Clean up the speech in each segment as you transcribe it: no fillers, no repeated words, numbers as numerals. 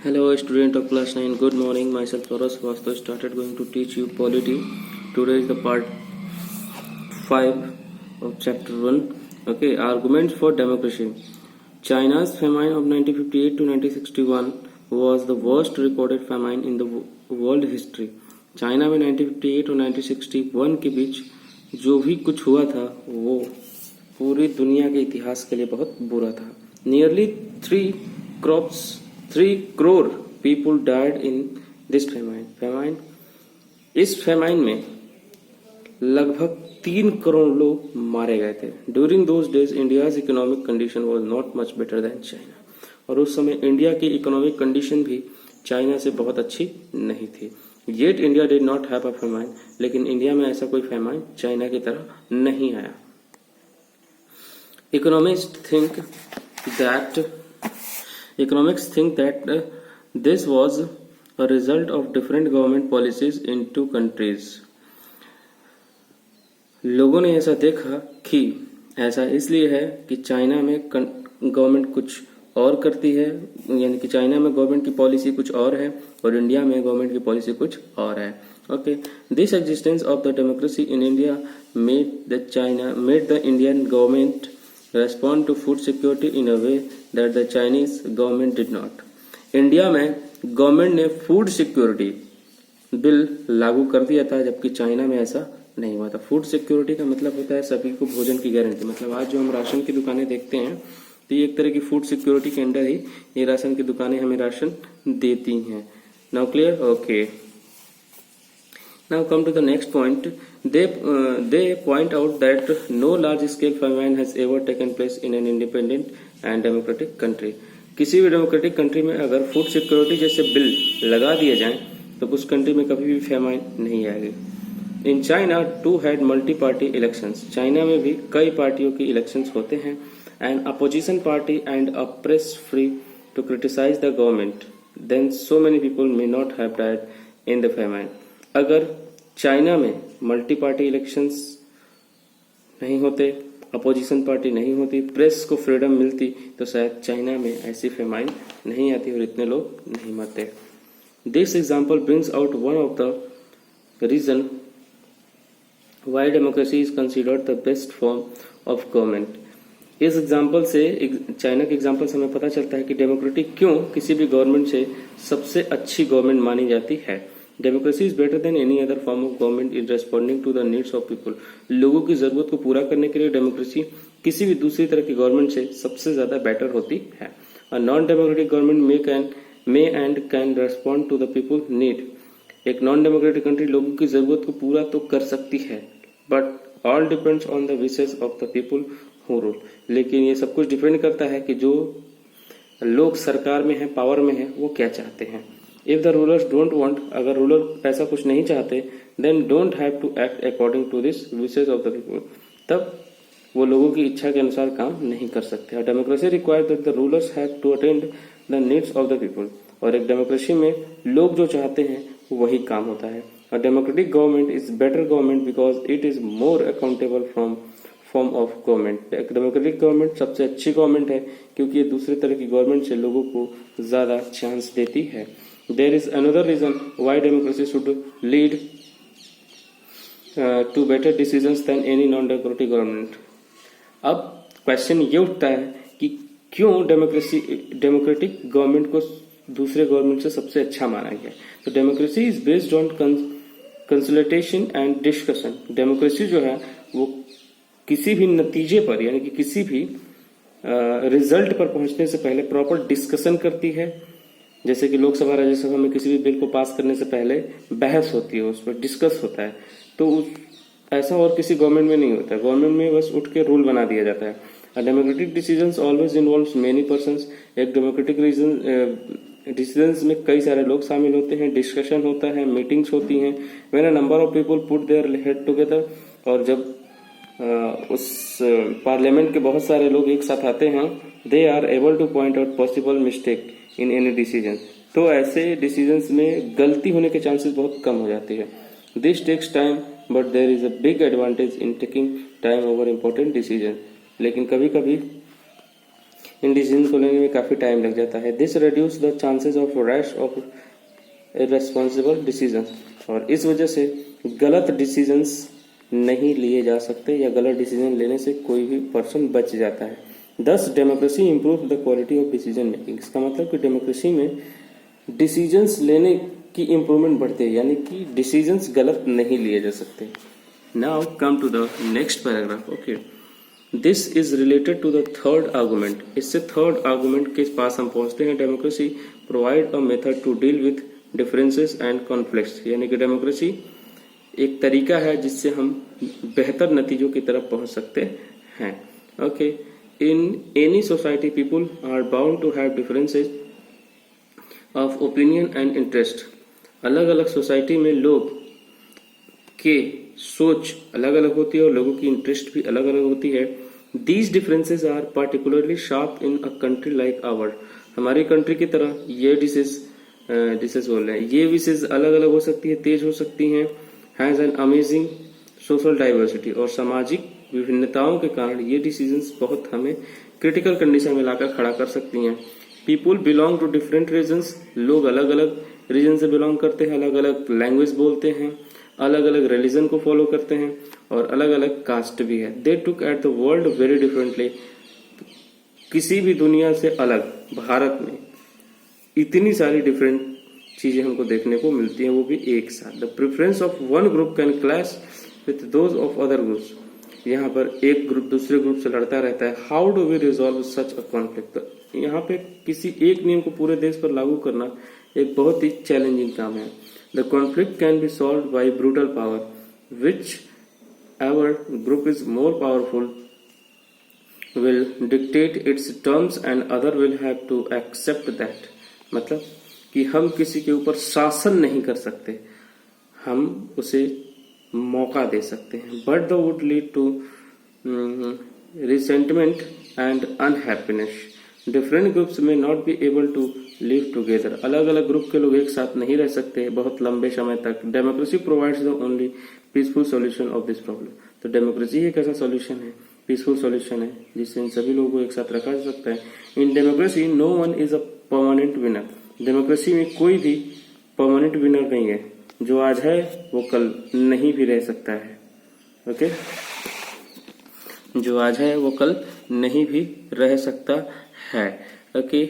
Hello, student of class 9. Good morning. Myself, Soros Vastu, started going to teach you polity. Today is the part 5 of chapter 1. Okay, arguments for democracy. China's famine of 1958 to 1961 was the worst recorded famine in the world history. China में 1958 और 1961 के बीच जो भी कुछ हुआ था वो पूरी दुनिया के इतिहास के लिए बहुत बुरा था. Nearly 3 crore people died in this famine. इस famine में लगभग 3 करोड़ लोग मारे गए थे. During those days, India's economic condition was not much better than China. और उस समय इंडिया की इकोनॉमिक कंडीशन भी चाइना से बहुत अच्छी नहीं थी. Yet India did not have a famine. लेकिन इंडिया में ऐसा कोई famine चाइना की तरह नहीं आया. Economics think that this was a result of different government policies in two countries. लोगों ने ऐसा देखा कि ऐसा इसलिए है कि चाइना में गवर्नमेंट कुछ और करती है, यानी कि चाइना में गवर्नमेंट की पॉलिसी कुछ और है और इंडिया में गवर्नमेंट की पॉलिसी कुछ और है. Okay, this existence of the democracy in India made the Indian government respond to food security in a way that the Chinese government did not. India में गवर्नमेंट ने फूड सिक्योरिटी बिल लागू कर दिया था, जबकि चाइना में ऐसा नहीं हुआ था. फूड सिक्योरिटी का मतलब होता है सभी को भोजन की गारंटी. मतलब आज जो हम राशन की दुकानें देखते हैं तो ये एक तरह की फूड सिक्योरिटी के अंडर ही ये राशन की दुकानें हमें राशन देती हैं. Now clear? Okay. Now come to the next point. They point out that no large-scale famine has ever taken place in an independent and democratic country. किसी भी democratic country में अगर फूड सिक्योरिटी जैसे bill लगा दिए जाएं तो उस कंट्री में कभी भी फेमाइन नहीं आएगी. In China too had multi party elections. China में भी कई पार्टियों की इलेक्शंस होते हैं. And opposition party and a press free to criticise the government. Then so many people may not have died in the famine. अगर China में multi party elections नहीं होते, अपोजिशन पार्टी नहीं होती, प्रेस को फ्रीडम मिलती तो शायद चाइना में ऐसी फेमाइन नहीं आती और इतने लोग नहीं मरते. This example brings out one of the reason why democracy is considered the best form of government. इस एग्जाम्पल से, चाइना के एग्जाम्पल से हमें पता चलता है कि डेमोक्रेटिक क्यों किसी भी गवर्नमेंट से सबसे अच्छी गवर्नमेंट मानी जाती है. Democracy is better than any other form of government in responding to the needs of people. लोगों की जरूरत को पूरा करने के लिए डेमोक्रेसी किसी भी दूसरी तरह की गवर्नमेंट से सबसे ज्यादा बेटर होती है. A non democratic government may and can respond to the people need. एक नॉन डेमोक्रेटिक कंट्री लोगों की जरूरत को पूरा तो कर सकती है, but all depends on the wishes of the people who rule. लेकिन ये सब कुछ डिपेंड करता है कि जो लोग सरकार में है, पावर में है, वो क्या चाहते हैं. If the rulers don't want, अगर रूलर ऐसा कुछ नहीं चाहते, then don't have to act according to this wishes of the people. तब वो लोगों की इच्छा के अनुसार काम नहीं कर सकते. Democracy requires that the rulers have to attend the needs of the people. और एक डेमोक्रेसी में लोग जो चाहते हैं वही काम होता है. A democratic government is better government because it is more accountable from form of government. एक डेमोक्रेटिक गवर्नमेंट सबसे अच्छी गवर्नमेंट है क्योंकि ये दूसरे तरह की गवर्नमेंट से लोगों को ज्यादा चांस देती है. There is another reason why democracy should lead to better decisions than any non-democratic government. अब क्वेश्चन ये उठता है कि क्यों डेमोक्रेटिक गवर्नमेंट को दूसरे गवर्नमेंट से सबसे अच्छा माना गया. तो democracy is based on consultation and discussion. Democracy जो है वो किसी भी नतीजे पर, यानी कि किसी भी रिजल्ट पर पहुंचने से पहले प्रॉपर डिस्कशन करती है. जैसे कि लोकसभा राज्यसभा में किसी भी बिल को पास करने से पहले बहस होती है, उस पर डिस्कस होता है. तो ऐसा और किसी गवर्नमेंट में नहीं होता. गवर्नमेंट में बस उठ के रूल बना दिया जाता है. Democratic decisions always involves many persons. एक डेमोक्रेटिक डिसीजंस में कई सारे लोग शामिल होते हैं, डिस्कशन होता है, मीटिंग्स होती हैं. When a number of people put their head together, और जब उस पार्लियामेंट के बहुत सारे लोग एक साथ आते हैं, they are able to point out possible mistake in any decision. तो ऐसे डिसीजंस में गलती होने के चांसेस बहुत कम हो जाती है. This takes time but there is a big advantage in taking time over important decision. लेकिन कभी कभी इन डिसीजन को लेने में काफ़ी टाइम लग जाता है। This reduce the chances of rash of irresponsible decision, और इस वजह से गलत डिसीजंस नहीं लिए जा सकते या गलत डिसीजन लेने से कोई भी पर्सन बच जाता है। दस democracy improve the quality of decision making. इसका मतलब कि डेमोक्रेसी में डिसीजंस लेने की इम्प्रूवमेंट बढ़ती है, यानी कि डिसीजंस गलत नहीं लिए जा सकते। Now come to the next paragraph. Okay, this is related to the third argument. इससे थर्ड आर्गूमेंट के पास हम पहुंचते हैं। Democracy provide a method to deal with differences and conflicts, यानी कि डेमोक्रेसी एक तरीका है जिससे हम बेहतर नतीजों की तरफ पहुंच सकते हैं। Okay, in any society people are bound to have differences of opinion and interest. अलग अलग सोसाइटी में लोग के सोच अलग अलग होती है और लोगों की इंटरेस्ट भी अलग अलग होती है। These differences are particularly sharp in a country like our. हमारी कंट्री की तरह ये डिसेस बोल रहे हैं, ये विशेष अलग अलग हो सकती है, तेज हो सकती हैं। Has an amazing social diversity, और सामाजिक विभिन्नताओं के कारण ये डिसीजंस बहुत हमें क्रिटिकल कंडीशन में लाकर खड़ा कर सकती हैं। People belong to different regions, लोग अलग अलग रीजन से बिलोंग करते हैं, अलग अलग लैंग्वेज बोलते हैं, अलग अलग रिलीजन को फॉलो करते हैं और अलग अलग कास्ट भी है। They took at the world very differently. किसी भी दुनिया से अलग भारत में इतनी सारी डिफरेंट चीजें हमको देखने को मिलती हैं, वो भी एक साथ। The preference of one group can clash with those of other groups. यहाँ पर एक ग्रुप दूसरे ग्रुप से लड़ता रहता है। How do we resolve such a conflict. यहाँ पे किसी एक नियम को पूरे देश पर लागू करना एक बहुत ही चैलेंजिंग काम है। The conflict can be solve by brutal power, which ever group is more powerful will dictate its terms and other will have to accept that। मतलब कि हम किसी के ऊपर शासन नहीं कर सकते, हम उसे मौका दे सकते हैं। But the would lead to resentment and unhappiness. Different groups में not be able to live together. अलग अलग ग्रुप के लोग एक साथ नहीं रह सकते बहुत लंबे समय तक। Democracy provides the only peaceful solution of this problem. तो डेमोक्रेसी एक ऐसा सॉल्यूशन है, पीसफुल सॉल्यूशन है, जिससे इन सभी लोगों को एक साथ रखा जा सकता है। In democracy no one is a permanent winner. Democracy में कोई भी परमानेंट विनर नहीं है, जो आज है वो कल नहीं भी रह सकता है। ओके, जो आज है वो कल नहीं भी रह सकता है। Okay,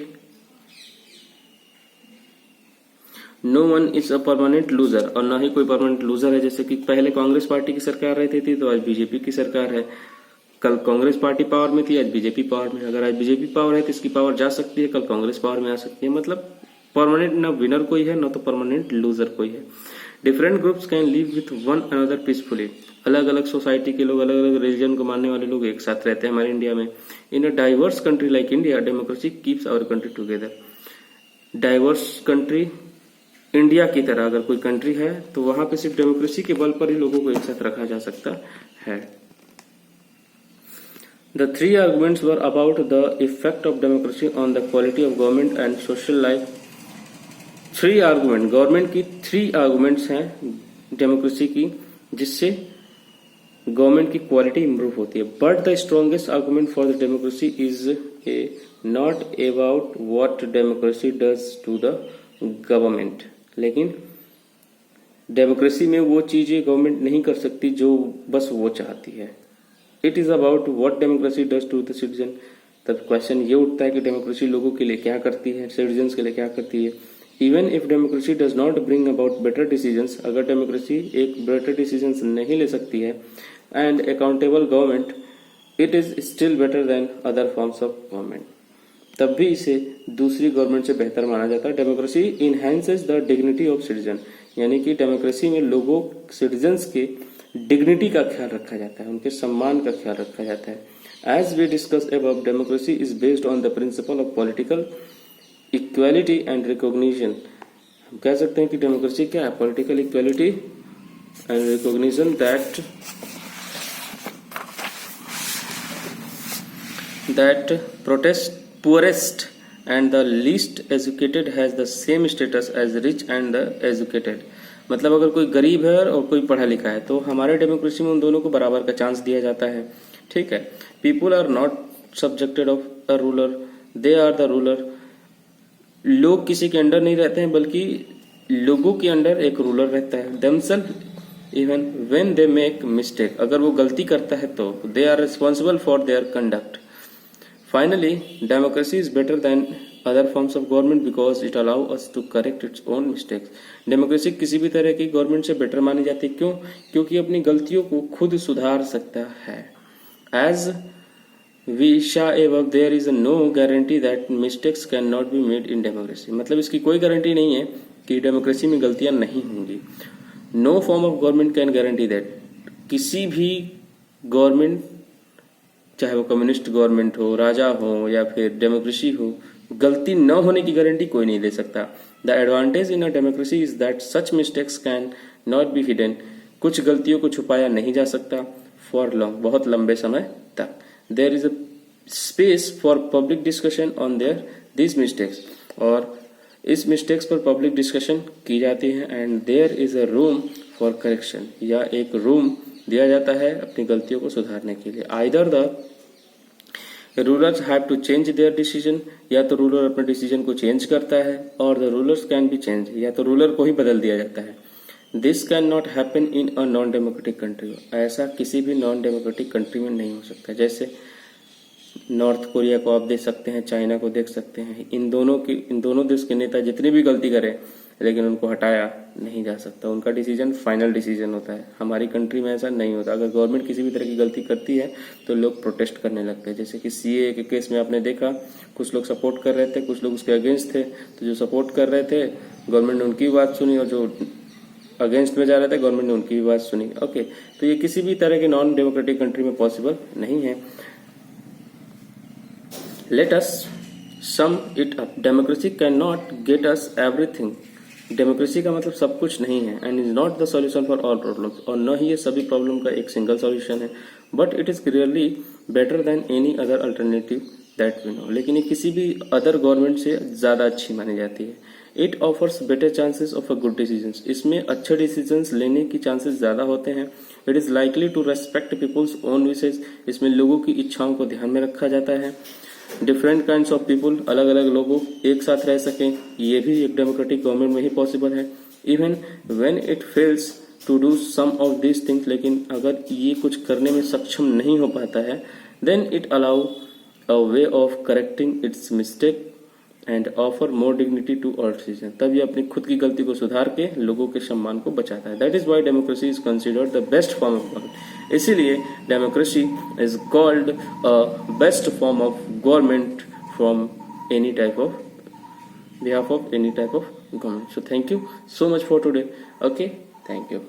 no one is a permanent loser, और ना ही कोई परमानेंट लूजर है। जैसे कि पहले कांग्रेस पार्टी की सरकार रहती थी तो आज बीजेपी की सरकार है। कल कांग्रेस पार्टी पावर में थी, आज बीजेपी पावर में। अगर आज बीजेपी पावर है तो इसकी पावर जा सकती है, कल कांग्रेस पावर में आ सकती है। मतलब परमानेंट ना विनर कोई है, ना तो परमानेंट लूजर कोई है। Different groups can live with one another peacefully. अलग अलग सोसाइटी के लोग, अलग अलग रिलीजन को मानने वाले लोग एक साथ रहते हैं हमारे इंडिया में। In a diverse country like India, democracy keeps our country together. Diverse country India की तरह अगर कोई कंट्री है तो वहां पे सिर्फ डेमोक्रेसी के बल पर ही लोगों को एक साथ रखा जा सकता है। The three arguments were about the effect of democracy on the quality of government and social life। Three argument, government की थ्री आर्गुमेंट्स हैं डेमोक्रेसी की, जिससे गवर्नमेंट की क्वालिटी इंप्रूव होती है। But the strongest argument for the democracy is a not about what democracy does to the government. लेकिन democracy में वो चीजें गवर्नमेंट नहीं कर सकती जो बस वो चाहती है। It is about what democracy does to the citizen. तब क्वेश्चन ये उठता है कि डेमोक्रेसी लोगों के लिए क्या करती है, सिटीजन्स के लिए क्या करती है। Even if democracy does not bring about better decisions, अगर डेमोक्रेसी एक बेटर डिसीजंस नहीं ले सकती है and accountable government, it is still better than other forms of government. तब भी इसे दूसरी गवर्नमेंट से बेहतर माना जाता है। Democracy enhances the dignity of citizen, यानी कि डेमोक्रेसी में लोगों, सिटीजन्स के डिग्निटी का ख्याल रखा जाता है, उनके सम्मान का ख्याल रखा जाता है। As we discuss above, democracy is based on the principle of political equality and recognition. हम कह सकते हैं कि डेमोक्रेसी क्या है, political equality and recognition that protest poorest and the least educated has the same status as rich and the educated। मतलब अगर कोई गरीब है और कोई पढ़ा लिखा है तो हमारे डेमोक्रेसी में उन दोनों को बराबर का चांस दिया जाता है। ठीक है। People are not subjected of a ruler they are the ruler. लोग किसी के अंडर नहीं रहते हैं, बल्कि लोगों के अंडर एक रूलर रहता है। Themselves even when they make mistake, अगर वो गलती करता है तो they are responsible for their conduct. Finally democracy is better than other forms of government because it allow us to correct its own mistakes. Democracy किसी भी तरह की गवर्नमेंट से बेटर मानी जाती है। क्यों? क्योंकि अपनी गलतियों को खुद सुधार सकता है। As we saw above there is no guarantee that mistakes can not be made in democracy. मतलब इसकी कोई गारंटी नहीं है कि डेमोक्रेसी में गलतियां नहीं होंगी। No form of government can guarantee that. किसी भी गवर्नमेंट, चाहे वो कम्युनिस्ट गवर्नमेंट हो, राजा हो या फिर डेमोक्रेसी हो, गलती न होने की गारंटी कोई नहीं दे सकता। The advantage in a democracy is that such mistakes can not be hidden. कुछ गलतियों को छुपाया नहीं जा सकता फॉर लॉन्ग, बहुत लंबे समय तक। There is a space for public discussion on there this mistakes, और इस मिस्टेक्स पर पब्लिक डिस्कशन की जाती है। And there is a room for correction, या एक रूम दिया जाता है अपनी गलतियों को सुधारने के लिए। Either the rulers have to change their decision, या तो रूलर अपने डिसीजन को चेंज करता है, और the rulers can be change, या तो रूलर को ही बदल दिया जाता है। This can not happen in a non democratic country. ऐसा किसी भी नॉन डेमोक्रेटिक कंट्री में नहीं हो सकता। जैसे नॉर्थ कोरिया को आप देख सकते हैं, चाइना को देख सकते हैं। इन दोनों देश के नेता जितनी भी गलती करें, लेकिन उनको हटाया नहीं जा सकता। उनका डिसीजन फाइनल डिसीजन होता है। हमारी कंट्री में ऐसा नहीं होता। अगर गवर्नमेंट किसी भी तरह की गलती करती है तो लोग प्रोटेस्ट करने लगते हैं। जैसे कि सीए के केस में आपने देखा, कुछ लोग सपोर्ट कर रहे थे, कुछ लोग उसके अगेंस्ट थे। तो जो सपोर्ट कर रहे थे, गवर्नमेंट ने उनकी बात सुनी, और जो अगेंस्ट में जा रहे थे, गवर्नमेंट ने उनकी बात सुनी। ओके, तो ये किसी भी तरह के नॉन डेमोक्रेटिक कंट्री में पॉसिबल नहीं है। Let us sum it up. Democracy cannot get us everything. Democracy का मतलब सब कुछ नहीं है, and is not the solution for all problems, और न ही ये सभी प्रॉब्लम का एक सिंगल सॉल्यूशन है। But it is clearly better than any other alternative that we know. लेकिन ये किसी भी अदर गवर्नमेंट से ज्यादा अच्छी मानी जाती है। It offers better chances of a good decisions. इसमें अच्छे डिसीजंस लेने की चांसेस ज्यादा होते हैं। It is likely to respect people's own wishes. इसमें लोगों की इच्छाओं को ध्यान में रखा जाता है। डिफरेंट काइंड्स ऑफ पीपुल, अलग अलग लोगों एक साथ रह सकें, ये भी एक डेमोक्रेटिक गवर्नमेंट में ही पॉसिबल है। Even when it fails to do some of these things, लेकिन अगर ये कुछ करने में सक्षम नहीं हो पाता है, then it allow a way of correcting its mistake and offer more dignity to all citizen. तब ये अपनी खुद की गलती को सुधार के लोगों के सम्मान को बचाता है। That is why democracy is considered the best form of government. इसीलिए democracy is called a best form of government from any type of behalf of any type of government. So thank you so much for today. Okay, thank you.